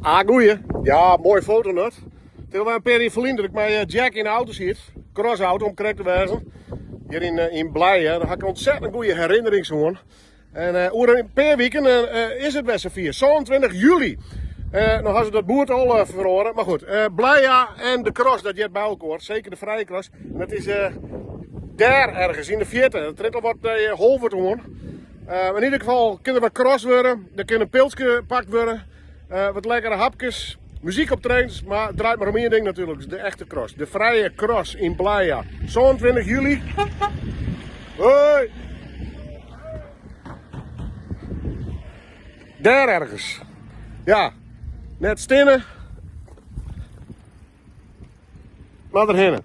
Ah, goeie. Ja, mooi foto net. Het is wel een paar verliezen dat ik met Jack in de auto zit. Crossauto om correct te wezen. Hier in Blijen. Daar heb ik een ontzettend goede herinnering aan. En over een paar weken is het best een 22 juli. Nog hadden ze dat boert al verloren. Maar goed, Blijen en de cross, dat je bij elkaar. Zeker de vrije cross. En dat is daar ergens in de 40. Dat trittel wordt halver gewoon. In ieder geval kunnen we cross worden. Er kunnen pilsje gepakt worden. Wat lekkere hapjes. Muziek op trains, maar het draait maar om één ding natuurlijk. Dus de echte cross. De vrije cross in Playa. 22 juli. Hoi! Daar ergens. Ja, net stinnen. Maar erheen.